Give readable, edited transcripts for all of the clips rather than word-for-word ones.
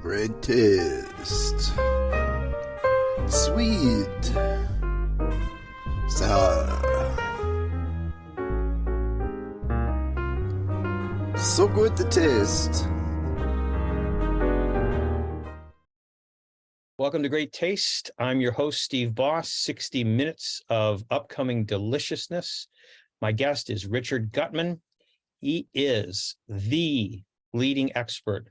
Great taste. Sweet. Sour. So good to taste. Welcome to Great Taste. I'm your host, Steve Boss. 60 minutes of upcoming deliciousness. My guest is Richard Gutman. He is the leading expert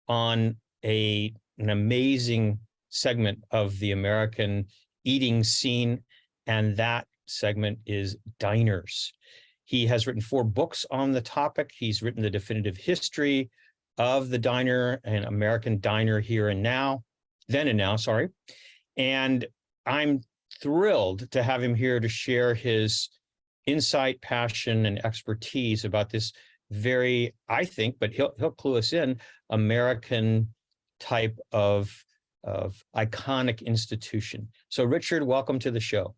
on an amazing segment of the American eating scene, and that segment is diners. He has written 4 books on the topic. He's written The Definitive History of the Diner and American Diner Here and Now. Then and now, sorry. And I'm thrilled to have him here to share his insight, passion, and expertise about this very, I think, but he'll clue us in, American type of iconic institution. So Richard, welcome to the show.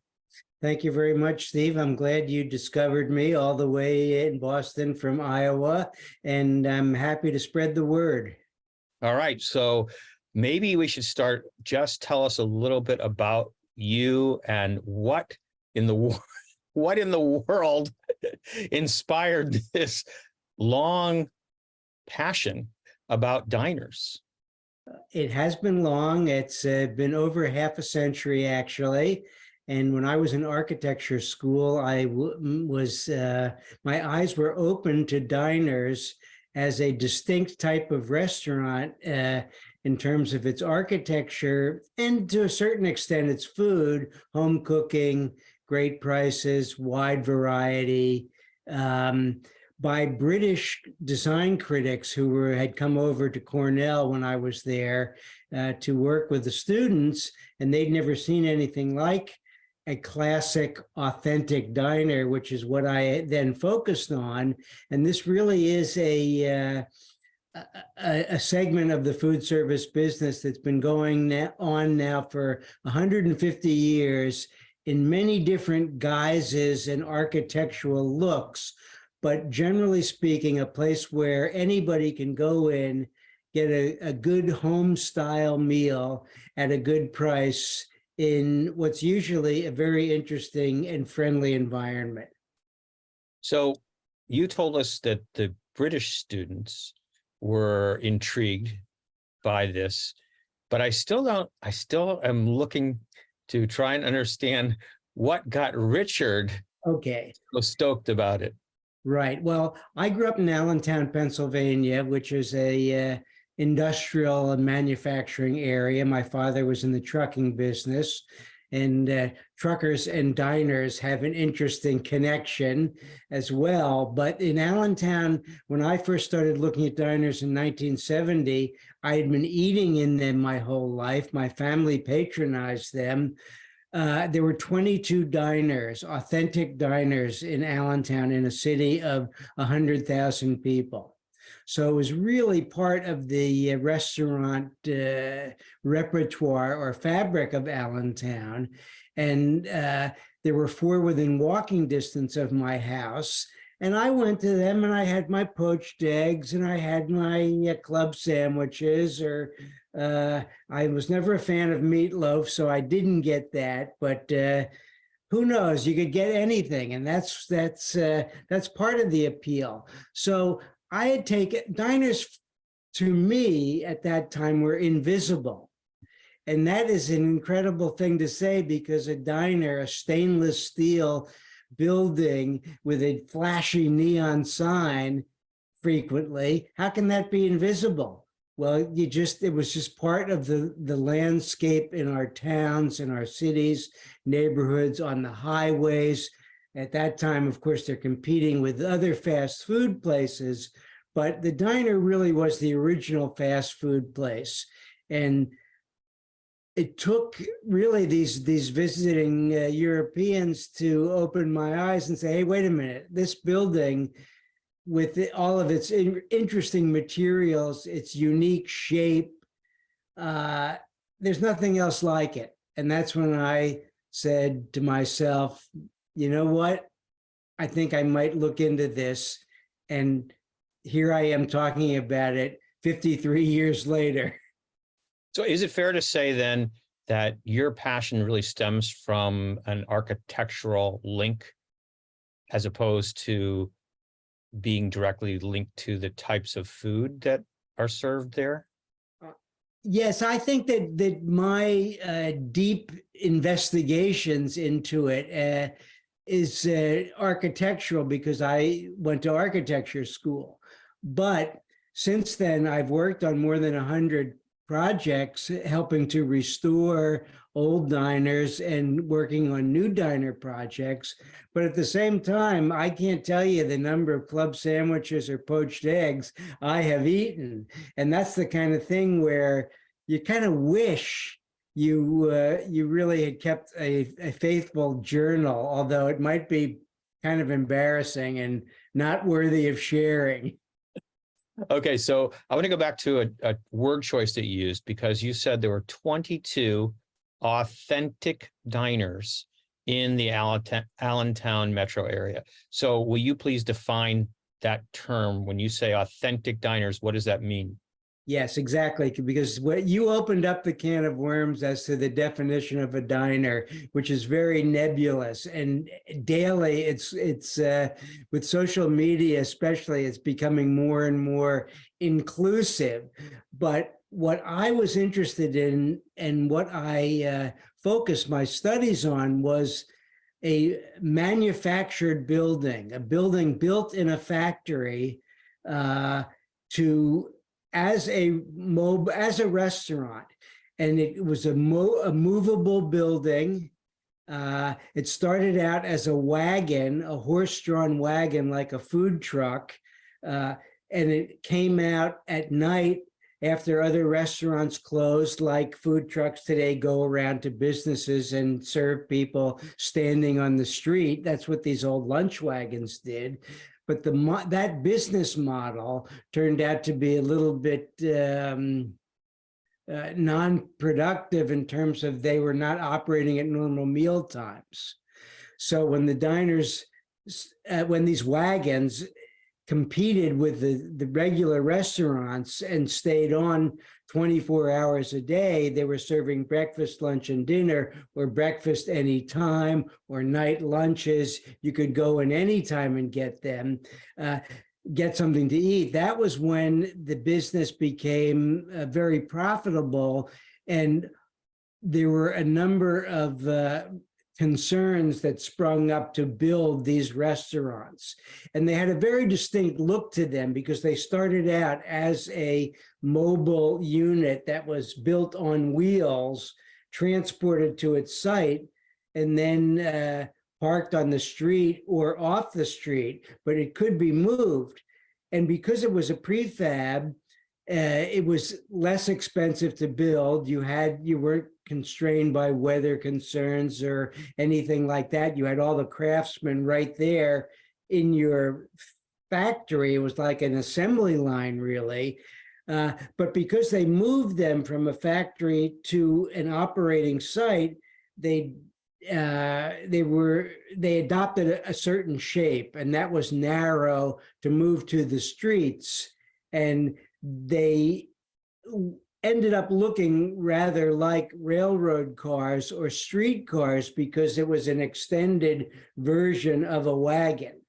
Thank you very much, Steve. I'm glad you discovered me all the way in Boston from Iowa, and I'm happy to spread the word. All right, so maybe we should start, just tell us a little bit about you and what in the world inspired this long passion about diners. It has been long. It's been over half a century, actually. And when I was in architecture school, my eyes were open to diners as a distinct type of restaurant in terms of its architecture and to a certain extent its food, home cooking, great prices, wide variety, by British design critics who had come over to Cornell when I was there to work with the students, and they'd never seen anything like a classic, authentic diner, which is what I then focused on. And this really is a segment of the food service business that's been going on now for 150 years in many different guises and architectural looks, but generally speaking, a place where anybody can go in, get a good home style meal at a good price in what's usually a very interesting and friendly environment. So you told us that the British students were intrigued by this, but I still am looking to try and understand what got Richard so stoked about it. Right. Well, I grew up in Allentown, Pennsylvania, which is a industrial and manufacturing area. My father was in the trucking business, and truckers and diners have an interesting connection as well. But in Allentown, when I first started looking at diners in 1970, I had been eating in them my whole life. My family patronized them. There were 22 diners, authentic diners in Allentown, in a city of 100,000 people. So it was really part of the restaurant repertoire or fabric of Allentown. And there were 4 within walking distance of my house. And I went to them and I had my poached eggs and I had my club sandwiches, or I was never a fan of meatloaf, so I didn't get that. But who knows? You could get anything, and that's part of the appeal. So I had taken diners, to me at that time, were invisible. And that is an incredible thing to say, because a diner, a stainless steel building with a flashy neon sign frequently, how can that be invisible? Well, it was just part of the landscape in our towns, in our cities, neighborhoods, on the highways. At that time, of course, they're competing with other fast food places, but the diner really was the original fast food place. And it took really these visiting Europeans to open my eyes and say, hey, wait a minute, this building, with all of its interesting materials, its unique shape, there's nothing else like it. And that's when I said to myself, you know what? I think I might look into this. And here I am talking about it 53 years later. So is it fair to say then that your passion really stems from an architectural link as opposed to being directly linked to the types of food that are served there? Yes, I think that my deep investigations into it is architectural because I went to architecture school. But since then, I've worked on more than 100 projects helping to restore old diners and working on new diner projects. But at the same time, I can't tell you the number of club sandwiches or poached eggs I have eaten. And that's the kind of thing where you kind of wish you really had kept a faithful journal, although it might be kind of embarrassing and not worthy of sharing. Okay, so I want to go back to a word choice that you used because you said there were 22 authentic diners in the Allentown metro area. So will you please define that term? When you say authentic diners, what does that mean? Yes, exactly. Because what you opened up the can of worms as to the definition of a diner, which is very nebulous, and daily it's with social media especially, it's becoming more and more inclusive. But what I was interested in and what I focused my studies on was a manufactured building, a building built in a factory to as a restaurant, and it was a movable building. It started out as a wagon, a horse-drawn wagon, like a food truck, and it came out at night after other restaurants closed, like food trucks today go around to businesses and serve people standing on the street. That's what these old lunch wagons did. But that business model turned out to be a little bit non-productive in terms of they were not operating at normal meal times. So when the diners, when these wagons competed with the regular restaurants and stayed on 24 hours a day, they were serving breakfast, lunch, and dinner, or breakfast anytime, or night lunches. You could go in any time and get them, get something to eat. That was when the business became very profitable. And there were a number of concerns that sprung up to build these restaurants. And they had a very distinct look to them because they started out as a mobile unit that was built on wheels, transported to its site, and then parked on the street or off the street, but it could be moved. And because it was a prefab, it was less expensive to build. You weren't constrained by weather concerns or anything like that. You had all the craftsmen right there in your factory. It was like an assembly line, really. But because they moved them from a factory to an operating site, they adopted a certain shape, and that was narrow to move to the streets. And they ended up looking rather like railroad cars or street cars because it was an extended version of a wagon.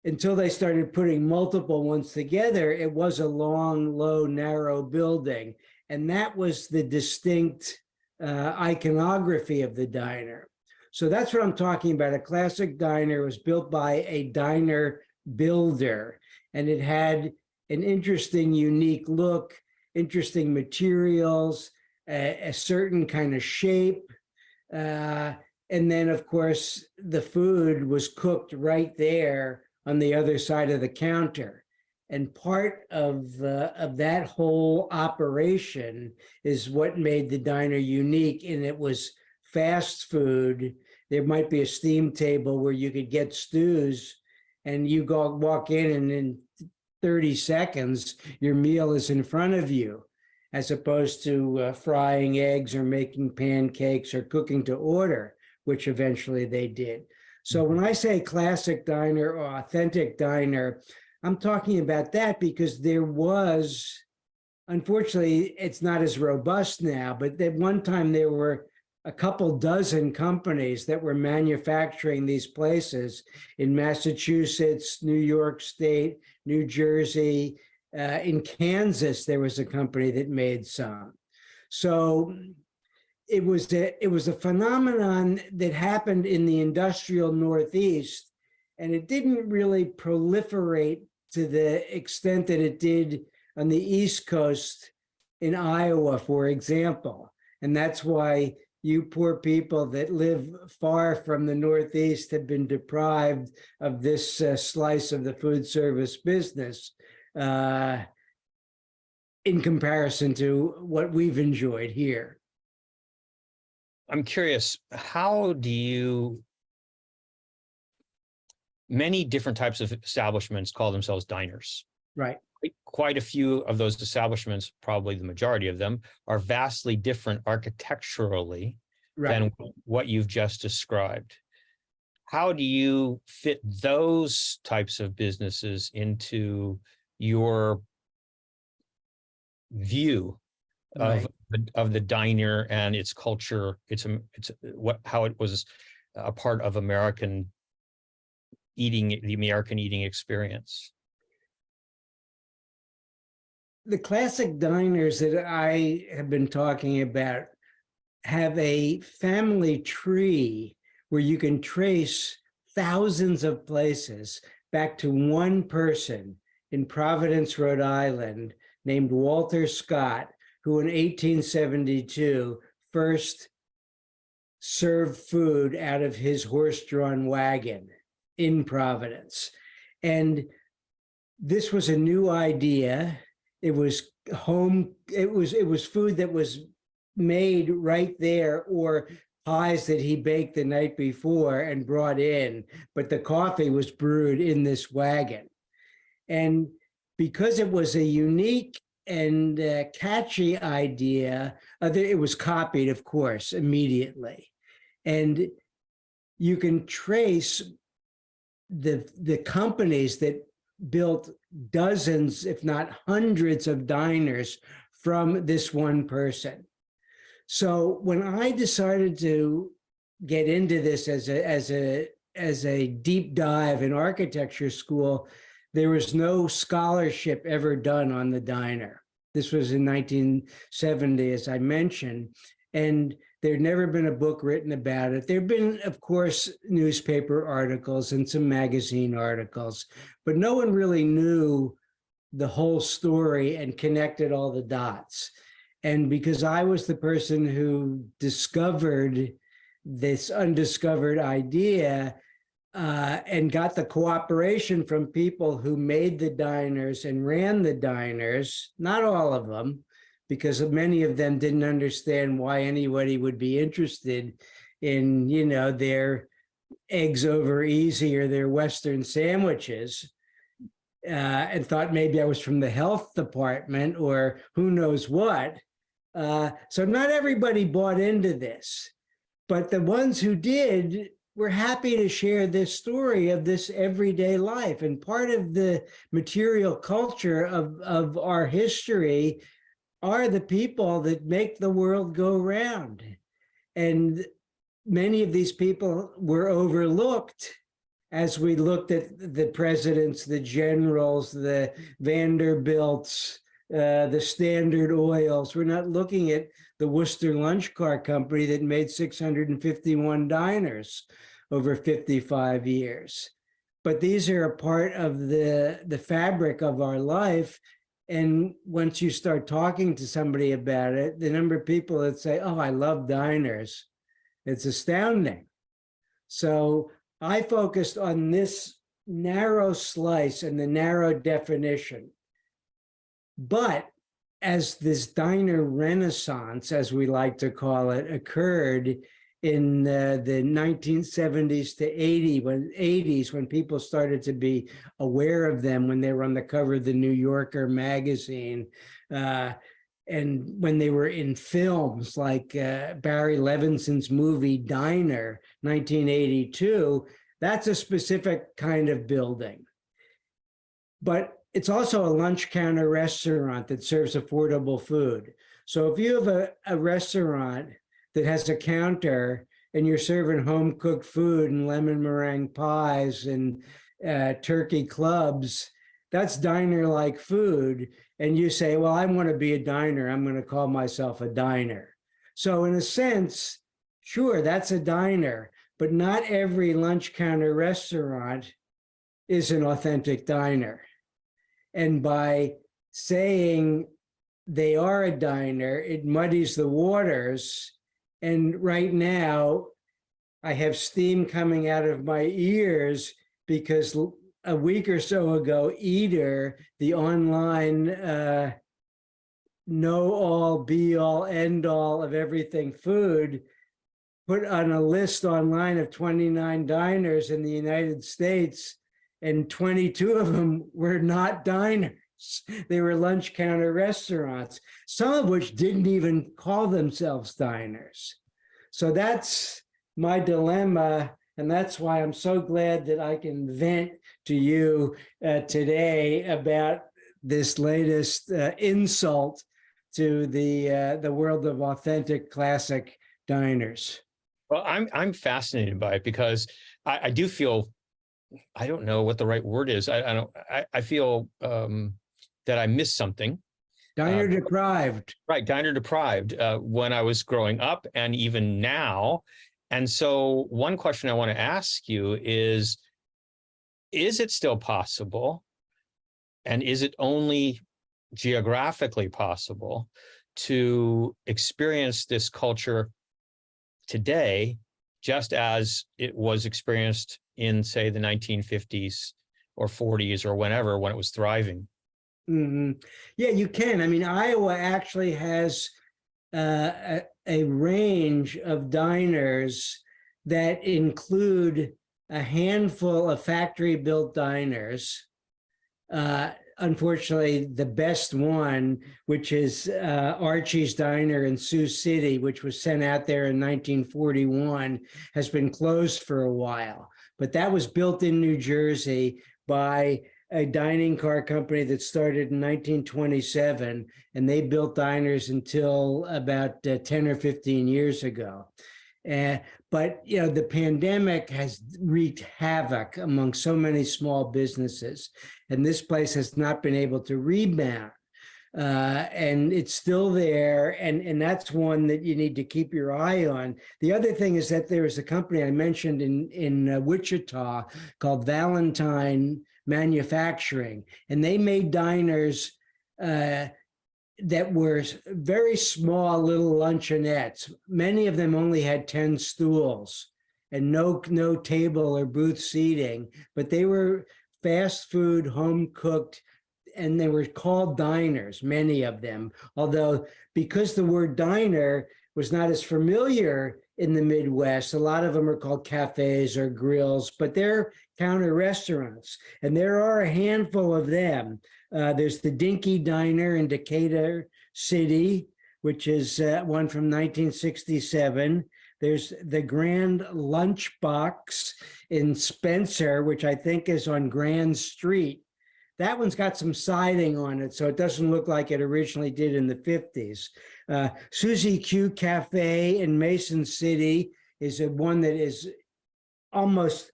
Until they started putting multiple ones together, it was a long, low, narrow building. And that was the distinct iconography of the diner. So that's what I'm talking about. A classic diner was built by a diner builder, and it had an interesting, unique look, interesting materials, a certain kind of shape. And then, of course, the food was cooked right there on the other side of the counter. And part of that whole operation is what made the diner unique. And it was fast food. There might be a steam table where you could get stews, and you walk in, and in 30 seconds, your meal is in front of you, as opposed to frying eggs or making pancakes or cooking to order, which eventually they did. So when I say classic diner or authentic diner, I'm talking about that because there was unfortunately, it's not as robust now, but at one time there were a couple dozen companies that were manufacturing these places in Massachusetts, New York State, New Jersey. In Kansas, there was a company that made some. So it was a phenomenon that happened in the industrial Northeast, and it didn't really proliferate to the extent that it did on the East Coast in Iowa, for example. And that's why you poor people that live far from the Northeast have been deprived of this slice of the food service business in comparison to what we've enjoyed here. I'm curious, many different types of establishments call themselves diners. Right. Quite a few of those establishments, probably the majority of them, are vastly different architecturally than what you've just described. How do you fit those types of businesses into your view of the diner and its culture? How it was a part of American eating, the American eating experience. The classic diners that I have been talking about have a family tree where you can trace thousands of places back to one person in Providence, Rhode Island, named Walter Scott, who in 1872 first served food out of his horse-drawn wagon in Providence. And this was a new idea. It was food that was made right there, or pies that he baked the night before and brought in, but the coffee was brewed in this wagon. And because it was a unique and catchy idea, it was copied, of course, immediately. And you can trace the companies that built dozens, if not hundreds, of diners from this one person. So when I decided to get into this as a deep dive in architecture school, there was no scholarship ever done on the diner. This was in 1970, as I mentioned, and there'd never been a book written about it. There'd been, of course, newspaper articles and some magazine articles, but no one really knew the whole story and connected all the dots. And because I was the person who discovered this undiscovered idea and got the cooperation from people who made the diners and ran the diners, not all of them, because many of them didn't understand why anybody would be interested in, their eggs over easy or their Western sandwiches, and thought maybe I was from the health department or who knows what. So not everybody bought into this, but the ones who did were happy to share this story of this everyday life. And part of the material culture of our history are the people that make the world go round. And many of these people were overlooked as we looked at the presidents, the generals, the Vanderbilts, the Standard Oils. We're not looking at the Worcester Lunch Car Company that made 651 diners over 55 years. But these are a part of the fabric of our life. And once you start talking to somebody about it, the number of people that say, "Oh, I love diners," it's astounding. So I focused on this narrow slice and the narrow definition. But as this diner renaissance, as we like to call it, occurred in the 1970s to 80s, when people started to be aware of them, when they were on the cover of the New Yorker magazine, and when they were in films like Barry Levinson's movie Diner, 1982, that's a specific kind of building. But it's also a lunch counter restaurant that serves affordable food. So if you have a restaurant that has a counter and you're serving home cooked food and lemon meringue pies and turkey clubs, that's diner like food. And you say, well, I want to be a diner. I'm going to call myself a diner. So in a sense, sure, that's a diner, but not every lunch counter restaurant is an authentic diner. And by saying they are a diner, it muddies the waters. And right now, I have steam coming out of my ears because a week or so ago, Eater, the online know-all, be-all, end-all of everything food, put on a list online of 29 diners in the United States, and 22 of them were not diners. They were lunch counter restaurants, some of which didn't even call themselves diners. So that's my dilemma, and that's why I'm so glad that I can vent to you today about this latest insult to the world of authentic classic diners. Well, I'm fascinated by it because I do feel, I don't know what the right word is. I feel that I missed something. Diner deprived. Right, diner deprived when I was growing up and even now. And so one question I want to ask you is it still possible? And is it only geographically possible to experience this culture today, just as it was experienced in, say, the 1950s or 40s or whenever, when it was thriving? Mm-hmm. Yeah, you can. I mean, Iowa actually has a range of diners that include a handful of factory-built diners. Unfortunately, the best one, which is Archie's Diner in Sioux City, which was sent out there in 1941, has been closed for a while. But that was built in New Jersey by a dining car company that started in 1927, and they built diners until about 10 or 15 years ago. But you know, the pandemic has wreaked havoc among so many small businesses, and this place has not been able to rebound. And it's still there, and that's one that you need to keep your eye on. The other thing is that there is a company I mentioned in Wichita called Valentine Manufacturing, and they made diners that were very small little luncheonettes. Many of them only had 10 stools and no table or booth seating, but they were fast food, home cooked, and they were called diners, many of them. Although because the word diner was not as familiar in the Midwest, a lot of them are called cafes or grills, but they're counter restaurants. And there are a handful of them. There's the Dinky Diner in Decatur City, which is one from 1967. There's the Grand Lunchbox in Spencer, which I think is on Grand Street. That one's got some siding on it, so it doesn't look like it originally did in the 50s. Susie Q Cafe in Mason City is one that is almost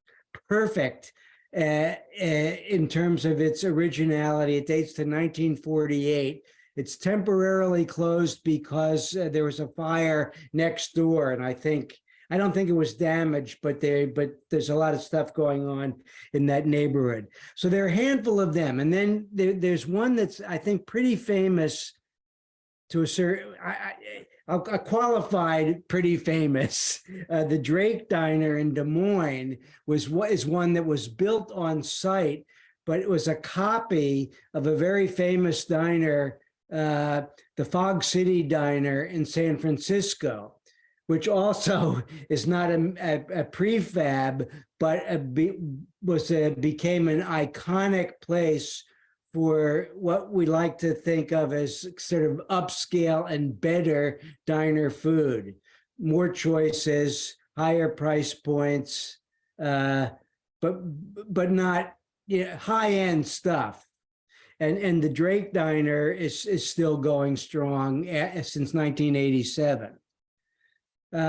perfect in terms of its originality. It dates to 1948. It's temporarily closed because there was a fire next door, and I don't think it was damaged, but there's a lot of stuff going on in that neighborhood. So there are a handful of them, and then there's one that's I think pretty famous to a certain, a qualified pretty famous. The Drake Diner in Des Moines is one that was built on site, but it was a copy of a very famous diner, the Fog City Diner in San Francisco, which also is not a prefab, but became an iconic place for what we like to think of as sort of upscale and better diner food. More choices, higher price points, but not high-end stuff. and the Drake Diner is still going strong since 1987.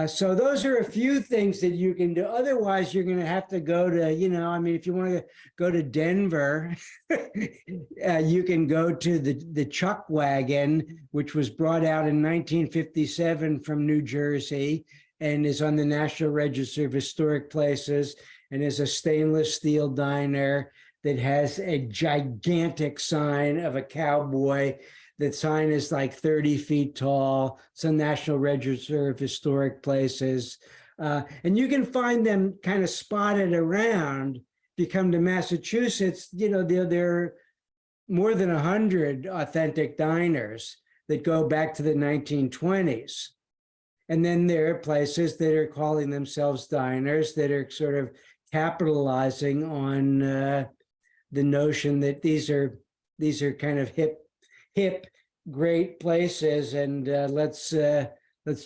So those are a few things that you can do. Otherwise, you're going to have to go to, I mean, if you want to go to Denver, you can go to the Chuck Wagon, which was brought out in 1957 from New Jersey and is on the National Register of Historic Places, and is a stainless steel diner that has a gigantic sign of a cowboy. That sign is like 30 feet tall. It's a National Register of Historic Places. And you can find them kind of spotted around. If you come to Massachusetts, there are more than 100 authentic diners that go back to the 1920s. And then there are places that are calling themselves diners that are sort of capitalizing on the notion that these are kind of hip, great places, and let's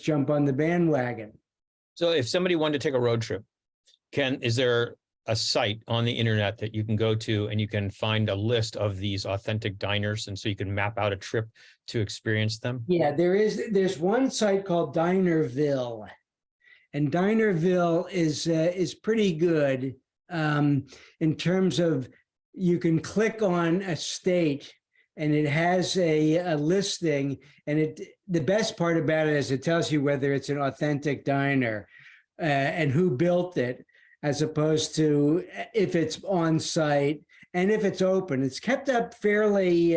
jump on the bandwagon. So if somebody wanted to take a road trip, is there a site on the internet that you can go to and you can find a list of these authentic diners, and so you can map out a trip to experience them? Yeah, there's one site called Dinerville, and Dinerville is pretty good in terms of you can click on a state and it has a listing, and the best part about it is it tells you whether it's an authentic diner and who built it, as opposed to if it's on site and if it's open. It's kept up fairly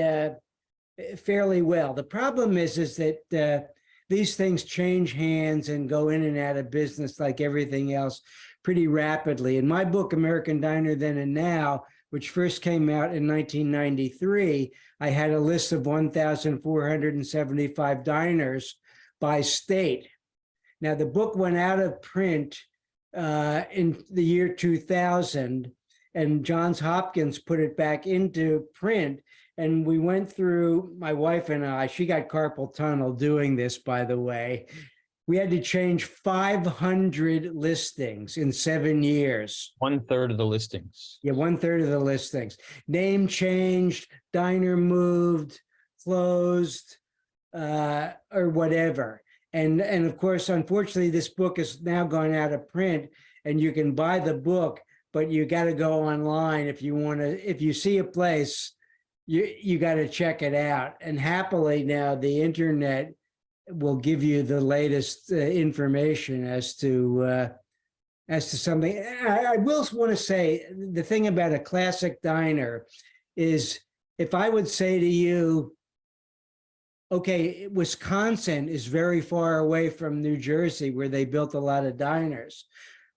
well. The problem is that these things change hands and go in and out of business like everything else pretty rapidly. In my book, American Diner Then and Now, which first came out in 1993, I had a list of 1,475 diners by state. Now, the book went out of print in the year 2000, and Johns Hopkins put it back into print. And we went through, my wife and I, she got carpal tunnel doing this, by the way. We had to change 500 listings in 7 years. 1/3 of the listings. Yeah, 1/3 of the listings. Name changed, diner moved, closed, or whatever. And of course, unfortunately, this book has now gone out of print, and you can buy the book, but you got to go online if you want to. If you see a place, you got to check it out. And happily now, the internet will give you the latest information as to something. I will want to say the thing about a classic diner is, if I would say to you, okay, Wisconsin is very far away from New Jersey, where they built a lot of diners,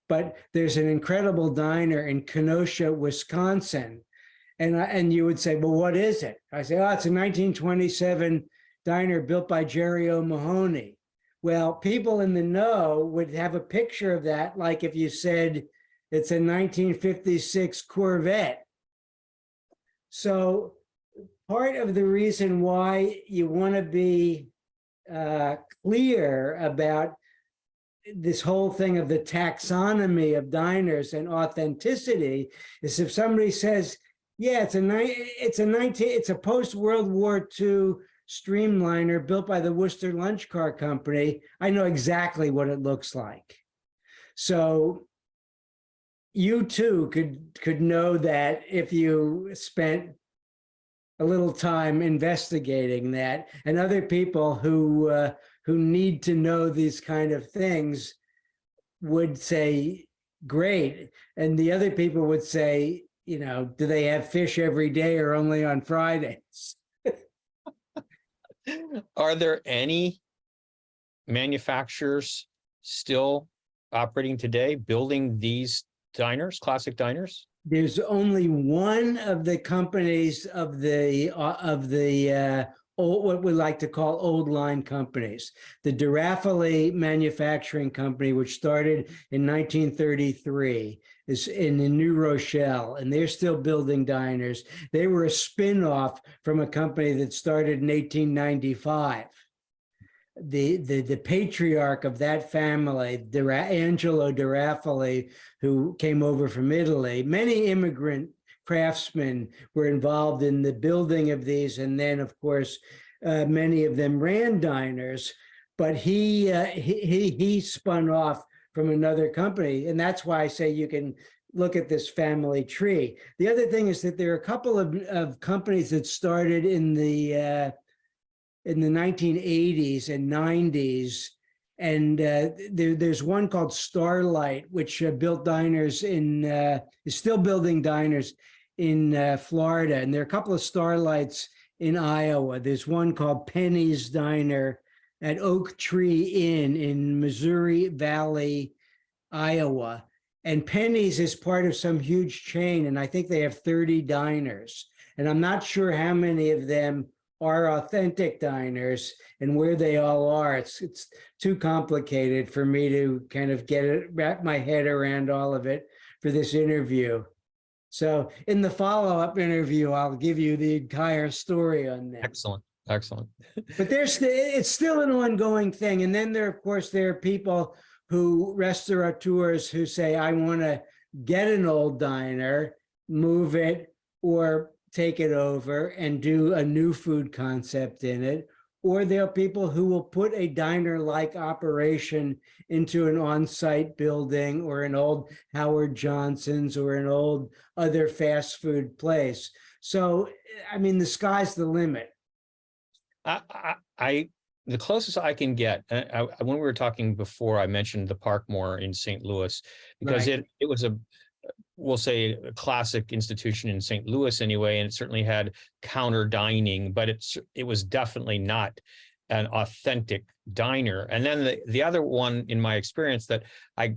but there's an incredible diner in Kenosha, Wisconsin, and you would say, well, what is it? I say, oh, it's a 1927 diner built by Jerry O'Mahony. Well, people in the know would have a picture of that, like if you said it's a 1956 Corvette. So part of the reason why you want to be clear about this whole thing of the taxonomy of diners and authenticity is if somebody says, yeah, it's a post-World War II streamliner built by the Worcester Lunch Car Company, I know exactly what it looks like. So you too could know that if you spent a little time investigating that, and other people who need to know these kind of things would say, great. And the other people would say, do they have fish every day or only on Fridays? Are there any manufacturers still operating today, building these diners, classic diners? There's only one of the companies of the old, what we like to call old line companies, the D'Raffaele Manufacturing Company, which started in 1933, is in New Rochelle, and they're still building diners. They were a spin-off from a company that started in 1895. The patriarch of that family, Angelo D'Raffaele, who came over from Italy, many immigrant craftsmen were involved in the building of these, and then, of course, many of them ran diners. But he spun off from another company, and that's why I say you can look at this family tree. The other thing is that there are a couple of companies that started in the 1980s and 90s. And there's one called Starlight, which built diners is still building diners in Florida. And there are a couple of Starlights in Iowa. There's one called Penny's Diner at Oak Tree Inn in Missouri Valley, Iowa. And Penny's is part of some huge chain, and I think they have 30 diners. And I'm not sure how many of them are authentic diners and where they all are. It's too complicated for me to kind of wrap my head around all of it for this interview. So in the follow-up interview, I'll give you the entire story on that. Excellent. But it's still an ongoing thing. And then there are people restaurateurs who say, I want to get an old diner, move it, or take it over and do a new food concept in it. Or there are people who will put a diner-like operation into an on-site building or an old Howard Johnson's or an old other fast food place. So, I mean, the sky's the limit. The closest I can get, when we were talking before, I mentioned the Parkmore in St. Louis, because Right. it was we'll say a classic institution in St. Louis anyway, and it certainly had counter dining, but it was definitely not an authentic diner. And then the other one in my experience that I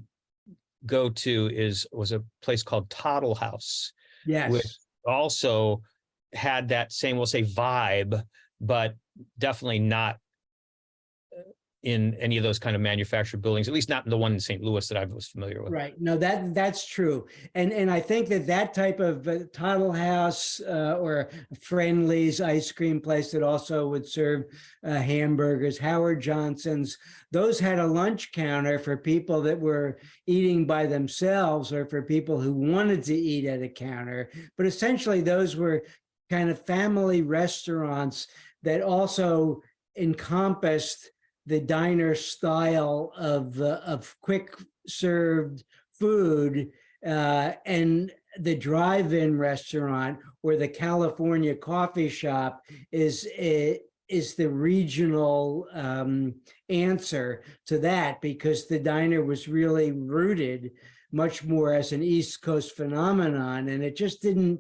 go to was a place called Toddle House, Yes. which also had that same, we'll say, vibe, but definitely not in any of those kind of manufactured buildings, at least not in the one in St. Louis that I was familiar with. Right. No, that's true. And I think that type of Toddle House or Friendly's ice cream place that also would serve hamburgers, Howard Johnson's, those had a lunch counter for people that were eating by themselves or for people who wanted to eat at a counter. But essentially, those were kind of family restaurants that also encompassed the diner style of quick served food, and the drive-in restaurant or the California coffee shop is the regional answer to that, because the diner was really rooted much more as an East Coast phenomenon, and it just didn't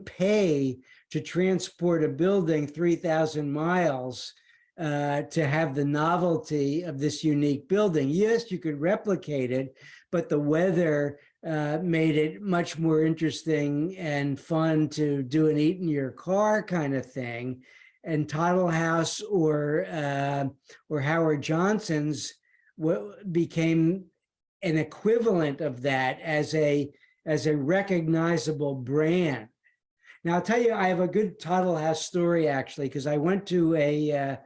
pay to transport a building 3,000 miles to have the novelty of this unique building. Yes, you could replicate it, but the weather made it much more interesting and fun to do an eat in your car kind of thing. And Toddle House or Howard Johnson's became an equivalent of that as a recognizable brand. Now, I'll tell you, I have a good Toddle House story, actually, because I went to a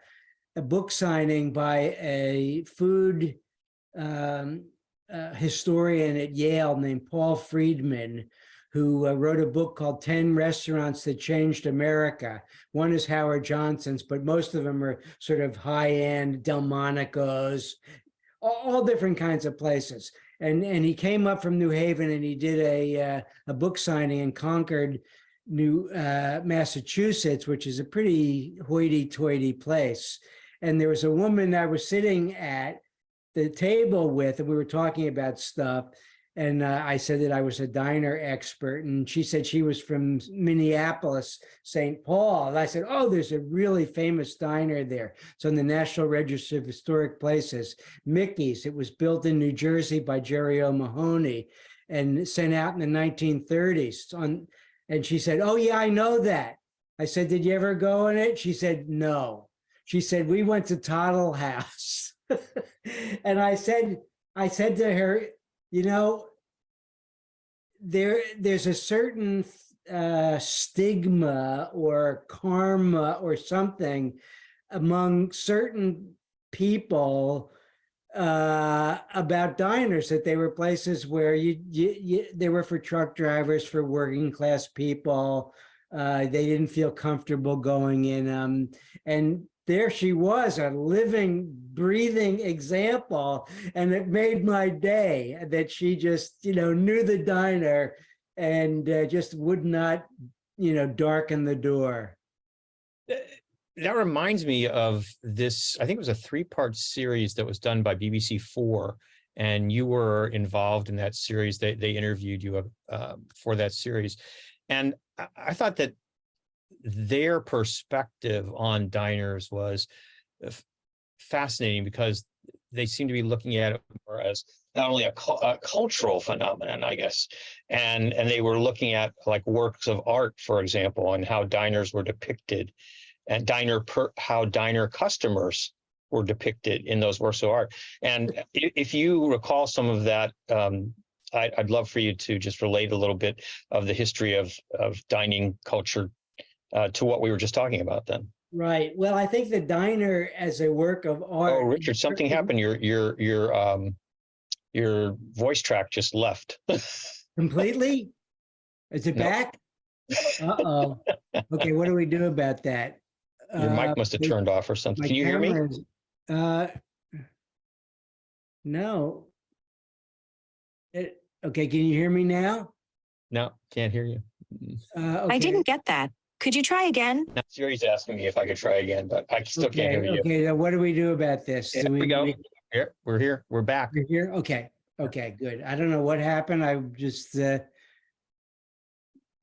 book signing by a food historian at Yale named Paul Friedman, who wrote a book called 10 Restaurants That Changed America. One is Howard Johnson's, but most of them are sort of high-end Delmonico's, all different kinds of places. And he came up from New Haven and he did a book signing in Concord, Massachusetts, which is a pretty hoity-toity place. And there was a woman I was sitting at the table with, and we were talking about stuff. And I said that I was a diner expert. And she said she was from Minneapolis, St. Paul. And I said, oh, there's a really famous diner there. It's on the National Register of Historic Places, Mickey's. It was built in New Jersey by Jerry O'Mahony and sent out in the 1930s. And she said, oh, yeah, I know that. I said, did you ever go in it? She said, no. She said, we went to Toddle House. And I said to her, you know, there's a certain stigma or karma or something among certain people about diners, that they were places where they were for truck drivers, for working class people. They didn't feel comfortable going in them. And there she was, a living, breathing example. And it made my day that she just, knew the diner and just would not, darken the door. That reminds me of this, I think it was a 3-part series that was done by BBC4, and you were involved in that series. They interviewed you for that series. And I thought that their perspective on diners was fascinating, because they seem to be looking at it more as not only a cultural phenomenon, I guess, and they were looking at like works of art, for example, and how diners were depicted, and how diner customers were depicted in those works of art. And if you recall some of that, I'd love for you to just relate a little bit of the history of dining culture to what we were just talking about then. Right. Well, I think the diner as a work of art. Oh, Richard, something happened. Your voice track just left. Completely? Is it back? Uh-oh. Okay, what do we do about that? Your mic must have turned off or something. Can you hear me? No. Okay, can you hear me now? No, can't hear you. Okay. I didn't get that. Could you try again? Now Siri's asking me if I could try again, but I still can't hear you. Okay, now what do we do about this? Here we go. Here, we're here. We're back. You're here? Okay. Okay, good. I don't know what happened. I just, I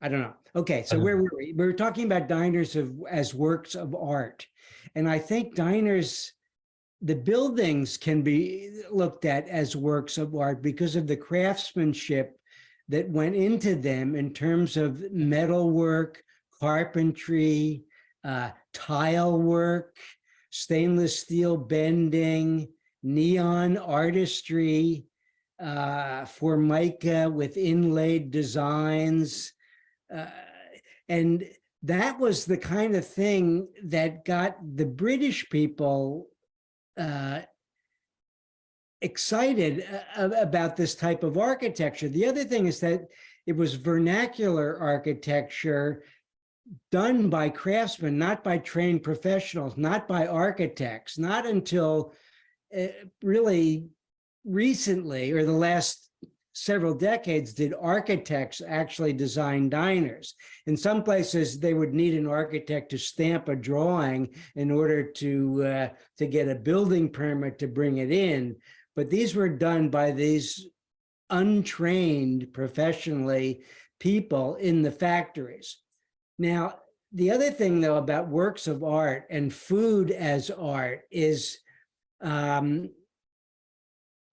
don't know. Okay, so where were we? We were talking about diners as works of art. And I think diners, the buildings can be looked at as works of art because of the craftsmanship that went into them in terms of metalwork, carpentry, tile work, stainless steel bending, neon artistry, formica with inlaid designs. And that was the kind of thing that got the British people excited about this type of architecture. The other thing is that it was vernacular architecture done by craftsmen, not by trained professionals, not by architects, not until really recently, or the last several decades, did architects actually design diners. In some places, they would need an architect to stamp a drawing in order to get a building permit to bring it in. But these were done by these untrained professionally people in the factories. Now, the other thing, though, about works of art and food as art is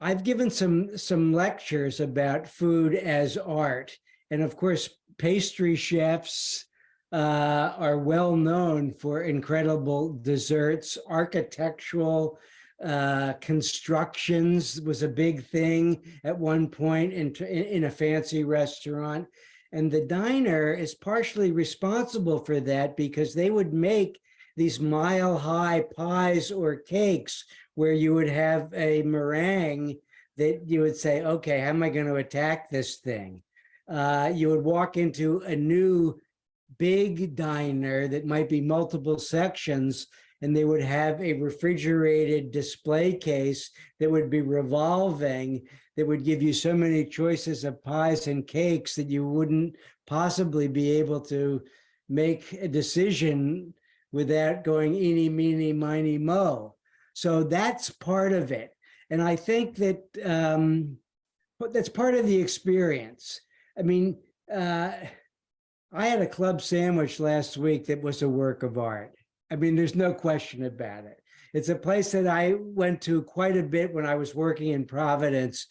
I've given some lectures about food as art. And of course, pastry chefs are well known for incredible desserts. Architectural constructions was a big thing at one point in a fancy restaurant. And the diner is partially responsible for that, because they would make these mile-high pies or cakes where you would have a meringue that you would say, okay, how am I going to attack this thing? You would walk into a new big diner that might be multiple sections, and they would have a refrigerated display case that would be revolving, that would give you so many choices of pies and cakes that you wouldn't possibly be able to make a decision without going eeny, meeny, miny, mo. So that's part of it. And I think that that's part of the experience. I mean, I had a club sandwich last week that was a work of art. I mean, there's no question about it. It's a place that I went to quite a bit when I was working in Providence,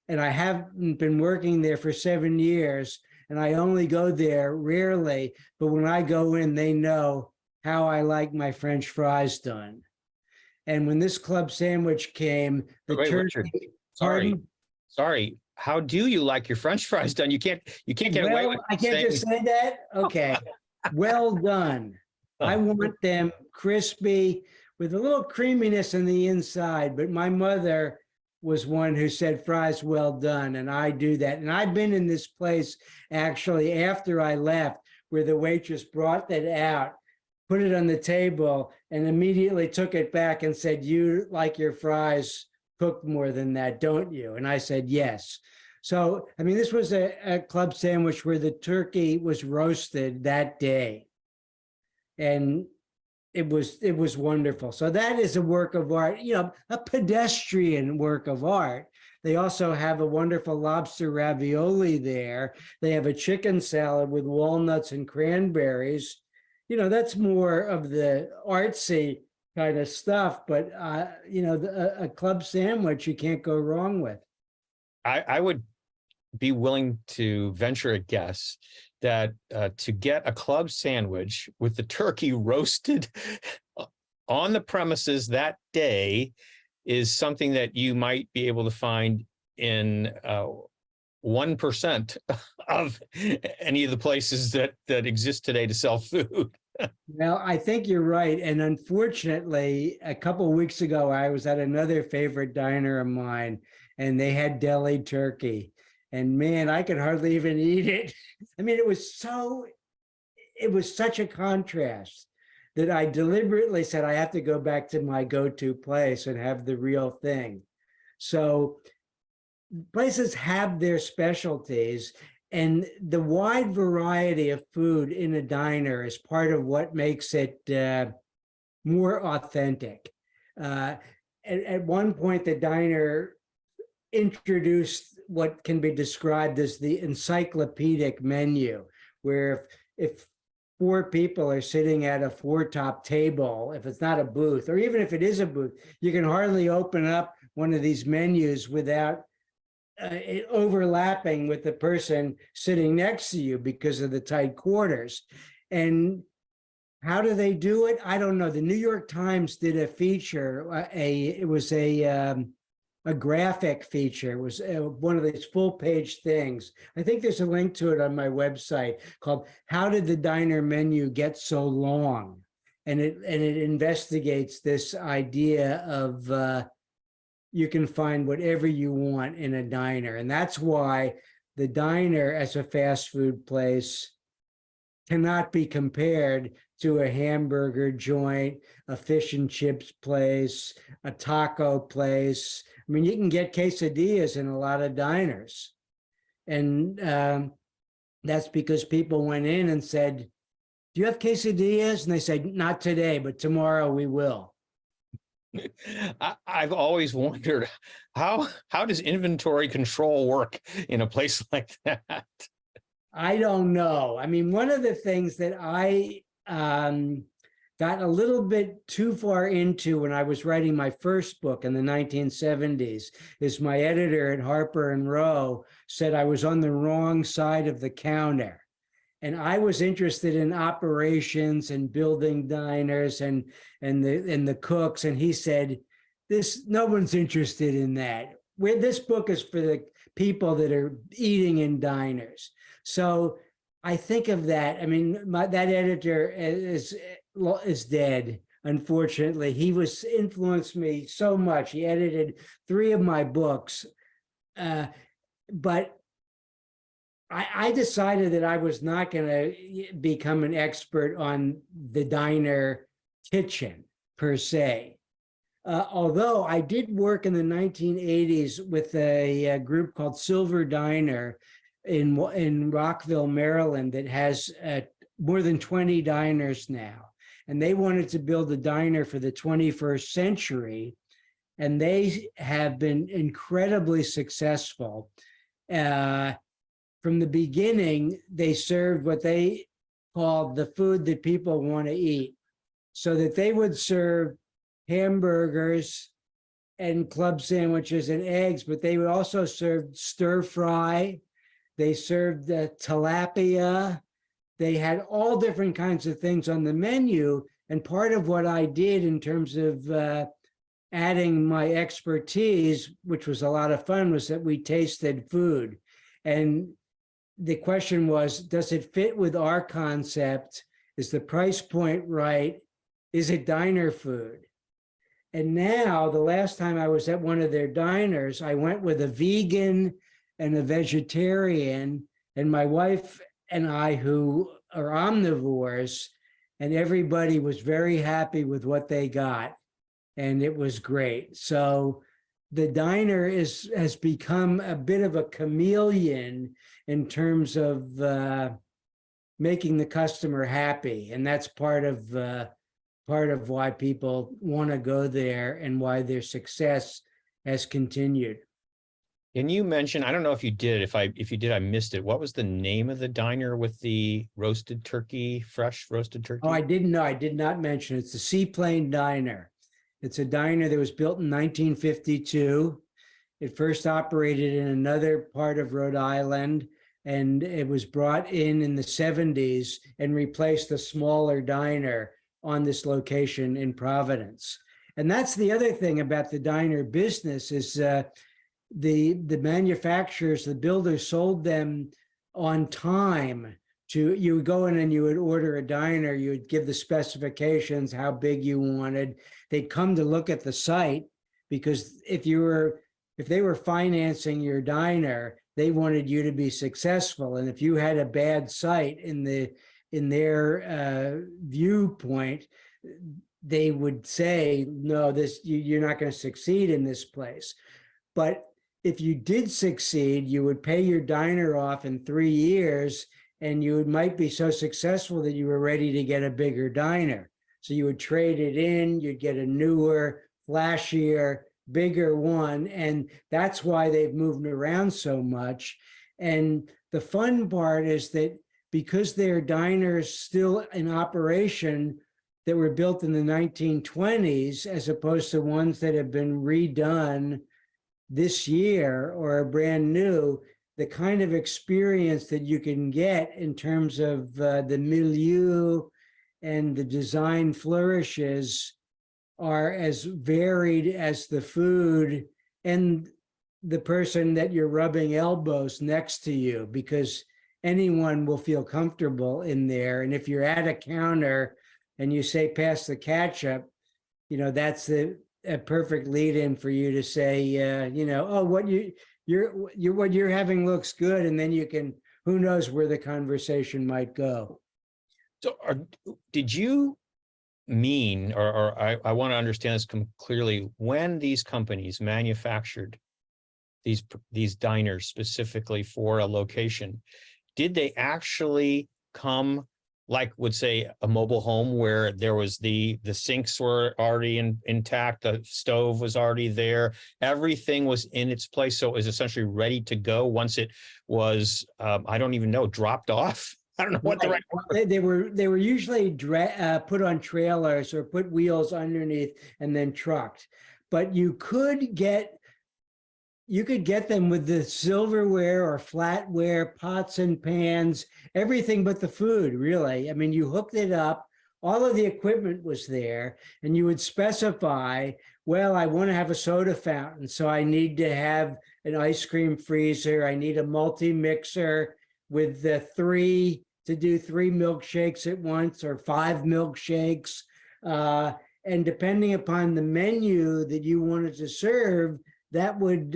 and I haven't been working there for 7 years, and I only go there rarely, but when I go in, they know how I like my French fries done. And when this club sandwich came, the Richard, sorry. How do you like your French fries done? You can't get away with I can't just say that. Okay, well done. I want them crispy with a little creaminess on the inside. But my mother was one who said, "Fries well done," and I do that. And I've been in this place actually after I left, where the waitress brought that out, put it on the table, and immediately took it back and said, "You like your fries cooked more than that, don't you?" And I said, "Yes." So, I mean, this was a club sandwich where the turkey was roasted that day. And it was wonderful. So that is a work of art, a pedestrian work of art. They also have a wonderful lobster ravioli there. They have a chicken salad with walnuts and cranberries. That's more of the artsy kind of stuff, but a club sandwich you can't go wrong with. I would be willing to venture a guess that to get a club sandwich with the turkey roasted on the premises that day is something that you might be able to find in 1% of any of the places that exist today to sell food. Well, I think you're right. And unfortunately, a couple of weeks ago, I was at another favorite diner of mine, and they had deli turkey. And man, I could hardly even eat it. I mean, it was such a contrast that I deliberately said, I have to go back to my go-to place and have the real thing. So places have their specialties, and the wide variety of food in a diner is part of what makes it more authentic. At one point, the diner introduced what can be described as the encyclopedic menu, where if 4 people are sitting at a 4-top table, if it's not a booth, or even if it is a booth, you can hardly open up one of these menus without it overlapping with the person sitting next to you because of the tight quarters. And how do they do it? I don't know. The New York Times did a feature. It was a graphic feature. It was one of these full-page things. I think there's a link to it on my website called "How Did the Diner Menu Get So Long?" And it investigates this idea of you can find whatever you want in a diner. And that's why the diner as a fast food place cannot be compared to a hamburger joint, a fish and chips place, a taco place. I mean, you can get quesadillas in a lot of diners. And that's because people went in and said, "Do you have quesadillas?" And they said, "Not today, but tomorrow we will." I've always wondered how does inventory control work in a place like that? I don't know. I mean, one of the things that I got a little bit too far into when I was writing my first book in the 1970s is my editor at Harper and Row said I was on the wrong side of the counter. And I was interested in operations and building diners and the cooks. And he said, no one's interested in that. This book is for the people that are eating in diners. So I think of that. I mean, that editor is dead, unfortunately. He influenced me so much. He edited 3 of my books. But I decided that I was not going to become an expert on the diner kitchen per se. Although I did work in the 1980s with a group called Silver Diner in Rockville, Maryland, that has more than 20 diners now. And they wanted to build a diner for the 21st century. And they have been incredibly successful. From the beginning, they served what they called the food that people want to eat. So that they would serve hamburgers and club sandwiches and eggs, but they would also serve stir fry. They served tilapia. They had all different kinds of things on the menu. And part of what I did in terms of adding my expertise, which was a lot of fun, was that we tasted food. And the question was, does it fit with our concept? Is the price point right? Is it diner food? And now, the last time I was at one of their diners, I went with a vegan and a vegetarian, and my wife and I, who are omnivores, and everybody was very happy with what they got. And it was great. So the diner has become a bit of a chameleon in terms of making the customer happy. And that's part of why people want to go there and why their success has continued. And you mentioned, I don't know if you did, if you did, I missed it. What was the name of the diner with the roasted turkey, fresh roasted turkey? Oh, I didn't know. I did not mention it. It's the Seaplane Diner. It's a diner that was built in 1952. It first operated in another part of Rhode Island, and it was brought in the 70s and replaced a smaller diner on this location in Providence. And that's the other thing about the diner business is the manufacturers, the builders sold them on time. You would go in and you would order a diner, you would give the specifications, how big you wanted. They'd come to look at the site, because if they were financing your diner, they wanted you to be successful. And if you had a bad site in their viewpoint, they would say, no, you're not going to succeed in this place. But if you did succeed, you would pay your diner off in 3 years, and you might be so successful that you were ready to get a bigger diner. So you would trade it in, you'd get a newer, flashier, bigger one. And that's why they've moved around so much. And the fun part is that because their diners still in operation that were built in the 1920s, as opposed to ones that have been redone this year or are brand new, the kind of experience that you can get in terms of the milieu and the design flourishes are as varied as the food and the person that you're rubbing elbows next to you, because anyone will feel comfortable in there. And if you're at a counter and you say, pass the ketchup, that's a perfect lead in for you to say, oh, what you're having looks good. And then you can, who knows where the conversation might go. So did you mean, or I want to understand this clearly, when these companies manufactured these diners specifically for a location, did they actually come like, would say, a mobile home where there was the sinks were already intact, the stove was already there, everything was in its place, so it was essentially ready to go once it was, I don't even know, dropped off? I don't know what the right word. They were usually put on trailers or put wheels underneath and then trucked. But you could get them with the silverware or flatware, pots and pans, everything but the food, really. I mean, you hooked it up, all of the equipment was there, and you would specify, well, I want to have a soda fountain, so I need to have an ice cream freezer, I need a multi-mixer with to do 3 milkshakes at once or 5 milkshakes. And depending upon the menu that you wanted to serve, that would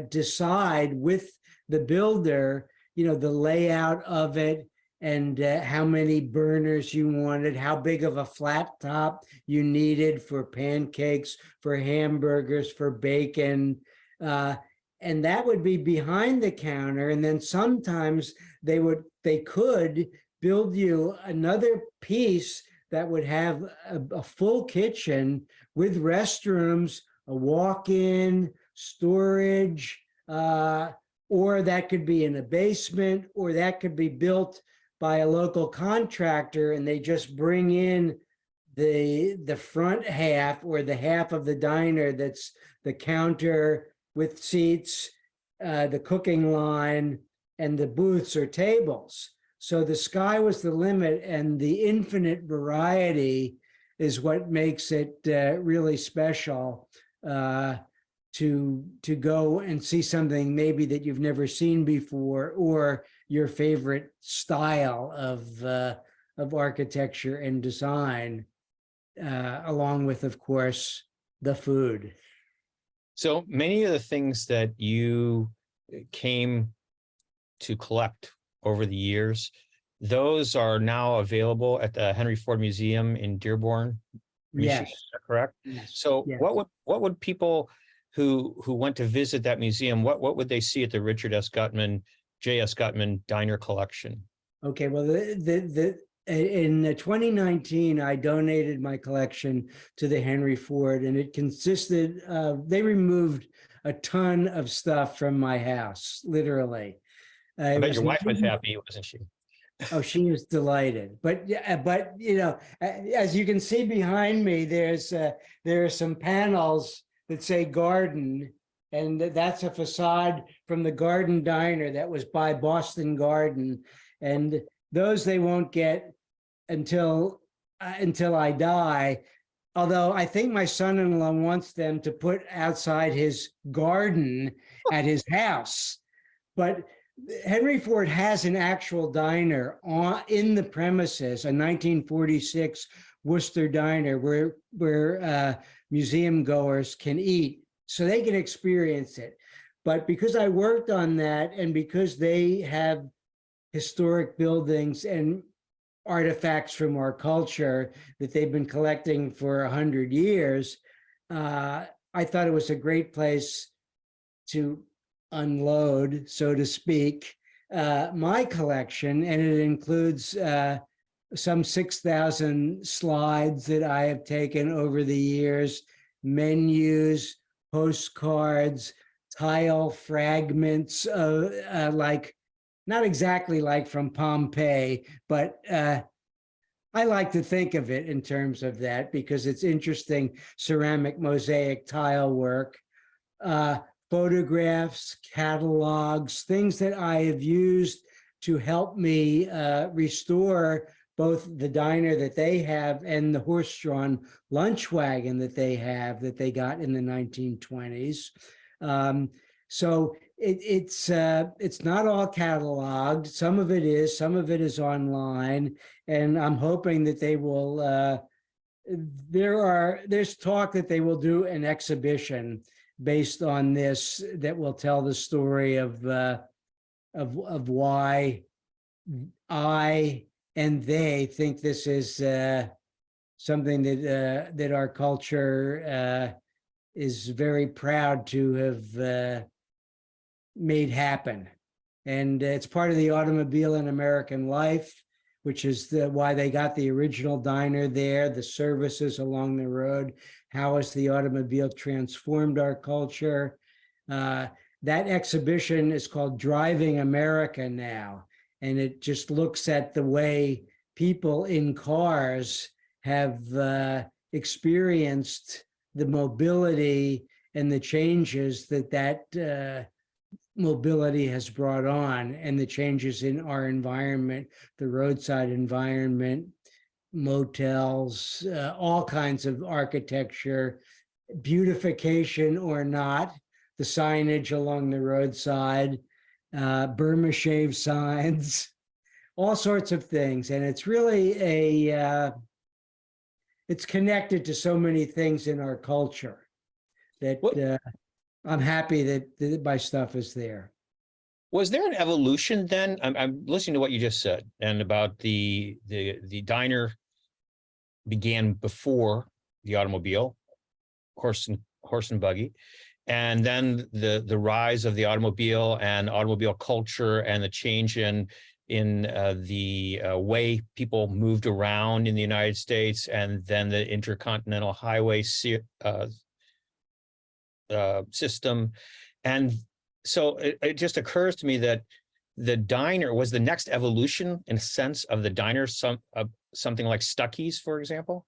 decide with the builder, the layout of it and how many burners you wanted, how big of a flat top you needed for pancakes, for hamburgers, for bacon. And that would be behind the counter. And then sometimes they could build you another piece that would have a full kitchen with restrooms, a walk-in, storage, or that could be in a basement, or that could be built by a local contractor, and they just bring in the front half or the half of the diner that's the counter with seats, the cooking line, and the booths or tables. So the sky was the limit, and the infinite variety is what makes it really special to go and see something maybe that you've never seen before, or your favorite style of architecture and design. along with, of course, the food. So many of the things that you came to collect over the years, those are now available at the Henry Ford Museum in Dearborn, Michigan. Yes. Is that correct? Yes. So yes. what would people who went to visit that museum, what would they see at the Richard S. Gutman, J.S. Gutman Diner Collection? Okay, well, in 2019, I donated my collection to the Henry Ford, and it consisted of, they removed a ton of stuff from my house, literally. I bet your wife was happy, wasn't she? Oh, she was delighted. But you know, as you can see behind me, there are some panels that say garden, and that's a facade from the Garden Diner that was by Boston Garden. And those they won't get until I die. Although I think my son-in-law wants them to put outside his garden at his house. But Henry Ford has an actual diner in the premises, a 1946 Worcester diner where museum goers can eat, so they can experience it. But because I worked on that, and because they have historic buildings and artifacts from our culture that they've been collecting for 100 years, I thought it was a great place to unload, so to speak, my collection, and it includes some 6,000 slides that I have taken over the years, menus, postcards, tile fragments, like, not exactly like from Pompeii, but I like to think of it in terms of that because it's interesting ceramic mosaic tile work, photographs, catalogs, things that I have used to help me restore both the diner that they have and the horse-drawn lunch wagon that they have that they got in the 1920s. So it's not all cataloged. Some of it is online, and I'm hoping that they will. There's talk that they will do an exhibition based on this that will tell the story of why I and they think this is something that our culture is very proud to have made happen. And it's part of the automobile in American life, which is why they got the original diner there, the services along the road. How has the automobile transformed our culture? That exhibition is called Driving America now, and it just looks at the way people in cars have experienced the mobility and the changes that mobility has brought on, and the changes in our environment, the roadside environment, motels, all kinds of architecture, beautification or not, the signage along the roadside, Burma shave signs, all sorts of things. And it's really it's connected to so many things in our culture that I'm happy that my stuff is there. Was there an evolution then? I'm listening to what you just said, and about the diner began before the automobile, horse and buggy, and then the rise of the automobile and automobile culture and the change in the way people moved around in the United States, and then the intercontinental highway system. And so it just occurs to me that the diner was the next evolution, in a sense, of the diner, something like Stuckey's, for example.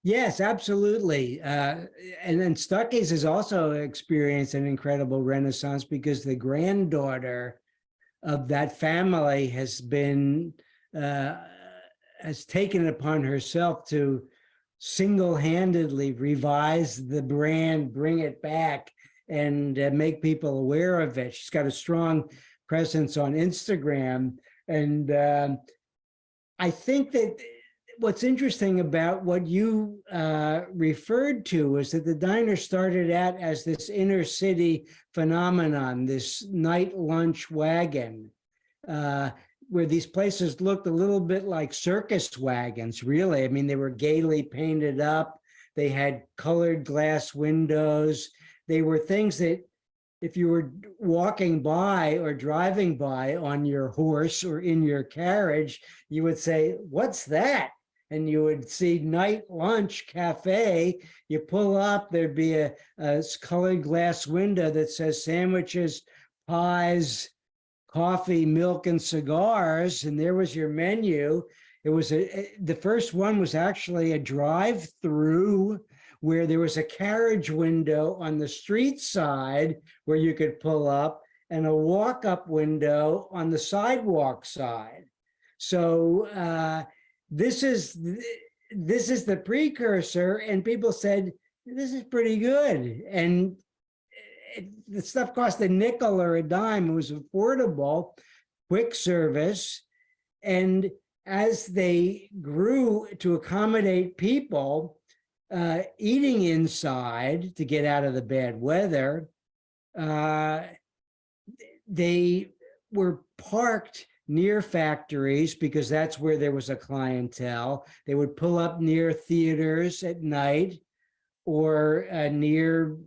Yes, absolutely. And then Stuckey's has also experienced an incredible renaissance because the granddaughter of that family has taken it upon herself to single-handedly revise the brand, bring it back, and make people aware of it. She's got a strong presence on Instagram. And I think that what's interesting about what you referred to is that the diner started out as this inner city phenomenon, this night lunch wagon, where these places looked a little bit like circus wagons, really. I mean, they were gaily painted up. They had colored glass windows. They were things that if you were walking by or driving by on your horse or in your carriage, you would say, "What's that?" And you would see Night Lunch Cafe. You pull up, there'd be a colored glass window that says sandwiches, pies, coffee, milk, and cigars. And there was your menu. It was the first one was actually a drive-through where there was a carriage window on the street side where you could pull up and a walk-up window on the sidewalk side. So this is the precursor, and people said, this is pretty good. And the stuff cost a nickel or a dime. It was affordable, quick service. And as they grew to accommodate people, eating inside to get out of the bad weather, they were parked near factories because that's where there was a clientele. They would pull up near theaters at night or near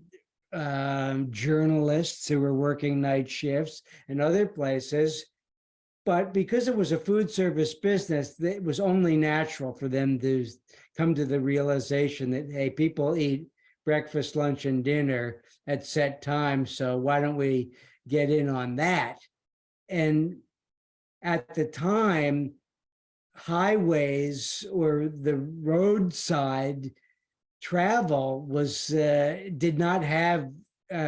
journalists who were working night shifts and other places. But because it was a food service business, it was only natural for them to come to the realization that, hey, people eat breakfast, lunch, and dinner at set times, so why don't we get in on that? And at the time, highways or the roadside travel was did not have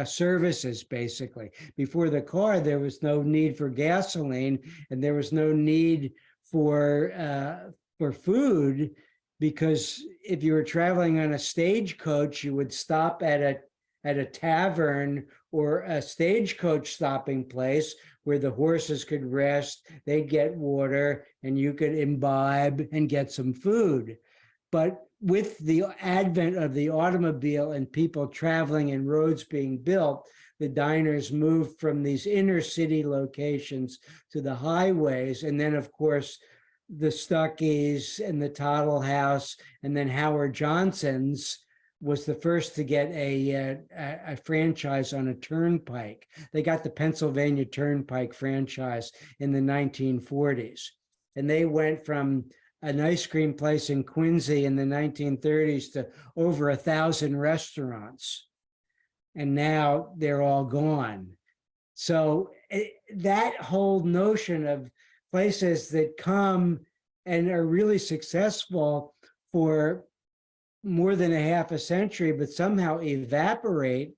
services. Basically, before the car, there was no need for gasoline, and there was no need for food, because if you were traveling on a stagecoach, you would stop at a tavern or a stagecoach stopping place where the horses could rest, they'd get water, and you could imbibe and get some food. But with the advent of the automobile and people traveling and roads being built, the diners moved from these inner city locations to the highways. And then, of course, the Stuckey's and the Toddle House, and then Howard Johnson's was the first to get a franchise on a turnpike. They got the Pennsylvania Turnpike franchise in the 1940s. And they went from an ice cream place in Quincy in the 1930s to over 1,000 restaurants. And now they're all gone. So that whole notion of places that come and are really successful for more than a half a century, but somehow evaporate,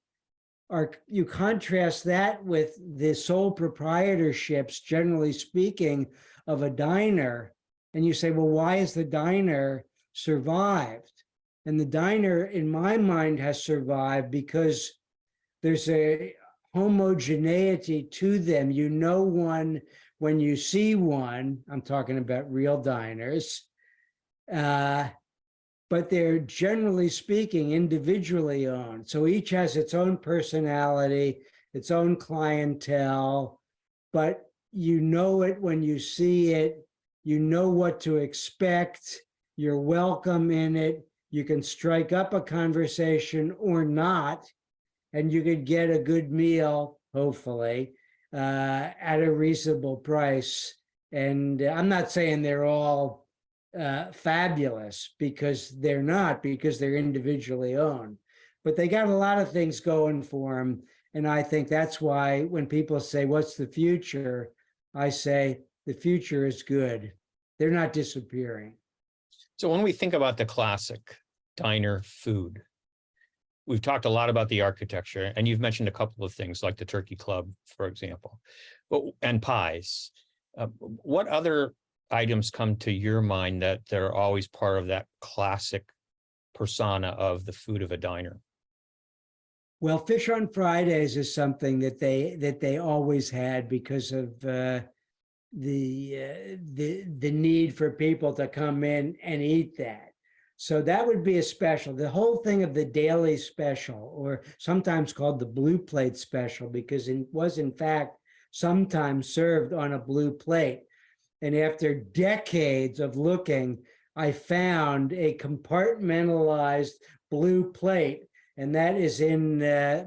or you contrast that with the sole proprietorships, generally speaking, of a diner. And you say, well, why has the diner survived? And the diner, in my mind, has survived because there's a homogeneity to them. You know one when you see one. I'm talking about real diners. But they're, generally speaking, individually owned. So each has its own personality, its own clientele, but you know it when you see it. You know what to expect. You're welcome in it. You can strike up a conversation or not, and you could get a good meal, hopefully, at a reasonable price. And I'm not saying they're all fabulous, because they're not, because they're individually owned. But they got a lot of things going for them. And I think that's why when people say, what's the future? I say, the future is good. They're not disappearing. So when we think about the classic diner food, we've talked a lot about the architecture, and you've mentioned a couple of things like the Turkey Club, for example, and pies. What other items come to your mind that they're always part of that classic persona of the food of a diner? Well, fish on Fridays is something that they always had because of the need for people to come in and eat that. So that would be a special. The whole thing of the daily special, or sometimes called the blue plate special, because it was in fact sometimes served on a blue plate. And after decades of looking, I found a compartmentalized blue plate, and that is in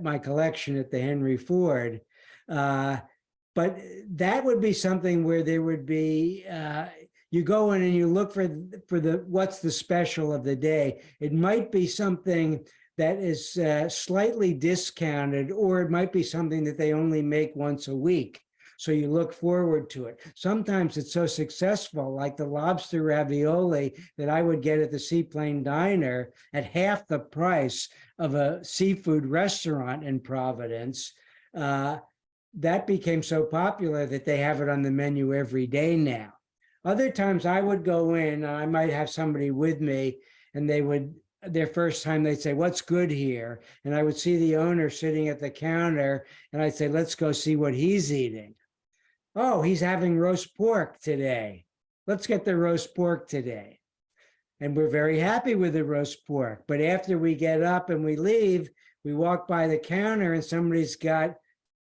my collection at the Henry Ford. But that would be something where there would be, you go in and you look for the what's the special of the day. It might be something that is slightly discounted, or it might be something that they only make once a week. So you look forward to it. Sometimes it's so successful, like the lobster ravioli that I would get at the Seaplane Diner at half the price of a seafood restaurant in Providence. That became so popular that they have it on the menu every day now. Other times I would go in, and I might have somebody with me, and they would, their first time, they'd say, "What's good here?" And I would see the owner sitting at the counter, and I'd say, "Let's go see what he's eating." "Oh, he's having roast pork today. Let's get the roast pork today." And we're very happy with the roast pork. But after we get up and we leave, we walk by the counter and somebody's got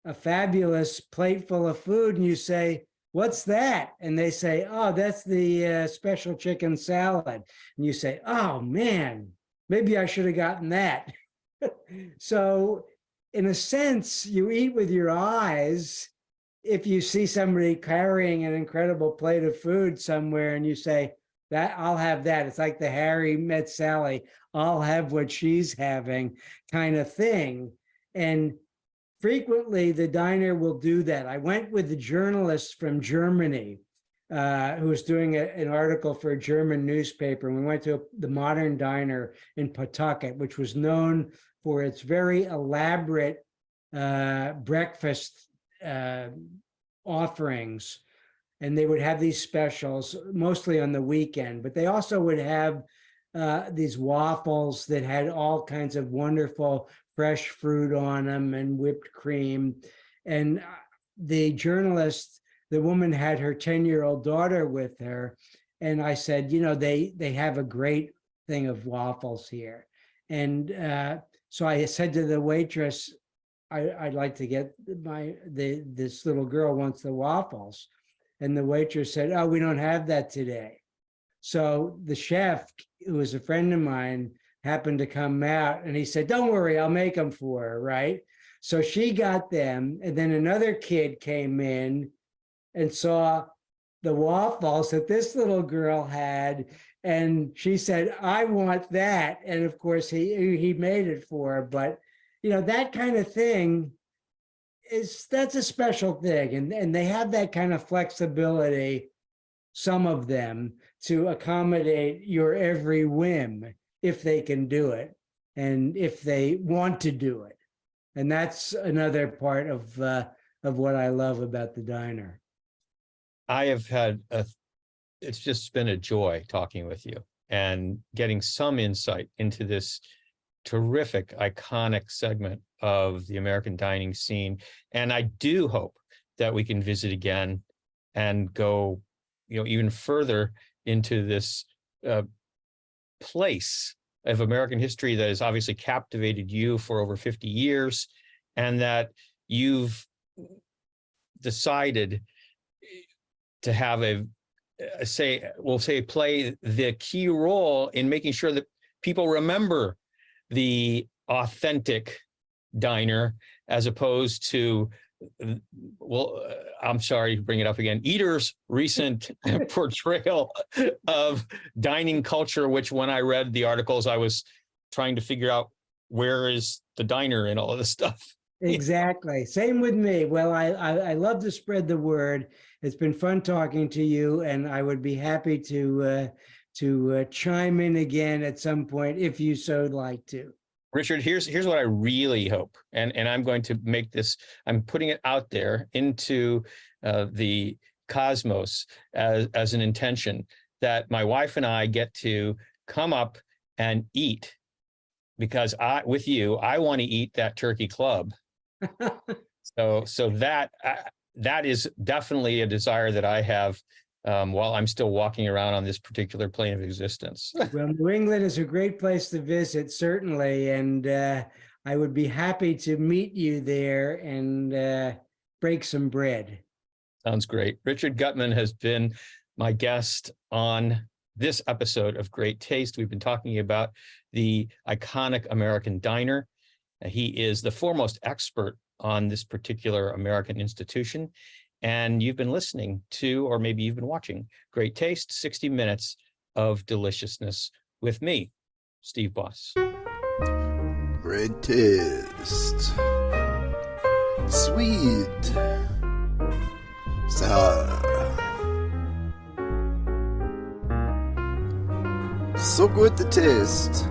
a fabulous plate full of food, and you say, "What's that?" And they say, "Oh, that's the special chicken salad." And you say, "Oh man, maybe I should have gotten that." So in a sense, you eat with your eyes. If you see somebody carrying an incredible plate of food somewhere and you say, "That I'll have that," it's like the Harry met Sally, "I'll have what she's having" kind of thing. And frequently the diner will do that. I went with the journalist from Germany who was doing an article for a German newspaper. And we went to the Modern Diner in Pawtucket, which was known for its very elaborate breakfast offerings. And they would have these specials mostly on the weekend, but they also would have these waffles that had all kinds of wonderful fresh fruit on them and whipped cream. And the journalist, the woman had her 10-year-old daughter with her. And I said, they have a great thing of waffles here. And so I said to the waitress, I'd like to get this little girl wants the waffles. And the waitress said, "Oh, we don't have that today." So the chef, who was a friend of mine, happened to come out, and he said, "Don't worry, I'll make them for her," right? So she got them, and then another kid came in and saw the waffles that this little girl had, and she said, "I want that." And of course, he made it for her. But that kind of thing that's a special thing, and they have that kind of flexibility, some of them, to accommodate your every whim, if they can do it and if they want to do it. And that's another part of what I love about the diner. I have had it's just been a joy talking with you and getting some insight into this terrific, iconic segment of the American dining scene. And I do hope that we can visit again and go, even further into this place of American history that has obviously captivated you for over 50 years, and that you've decided to have play the key role in making sure that people remember the authentic diner, as opposed to, I'm sorry to bring it up again, Eater's recent portrayal of dining culture, which when I read the articles, I was trying to figure out where is the diner and all of this stuff. Exactly. Same with me. Well, I love to spread the word. It's been fun talking to you, and I would be happy to chime in again at some point if you so like to. Richard, here's what I really hope, and I'm going to make this, I'm putting it out there into the cosmos as an intention, that my wife and I get to come up and eat, because I want to eat that turkey club. So that that is definitely a desire that I have while I'm still walking around on this particular plane of existence. Well, New England is a great place to visit, certainly, and I would be happy to meet you there and break some bread. Sounds great. Richard Gutman has been my guest on this episode of Great Taste. We've been talking about the iconic American diner. He is the foremost expert on this particular American institution. And you've been listening to, or maybe you've been watching, Great Taste, 60 Minutes of Deliciousness with me, Steve Boss. Great taste. Sweet. Sour. So good to taste.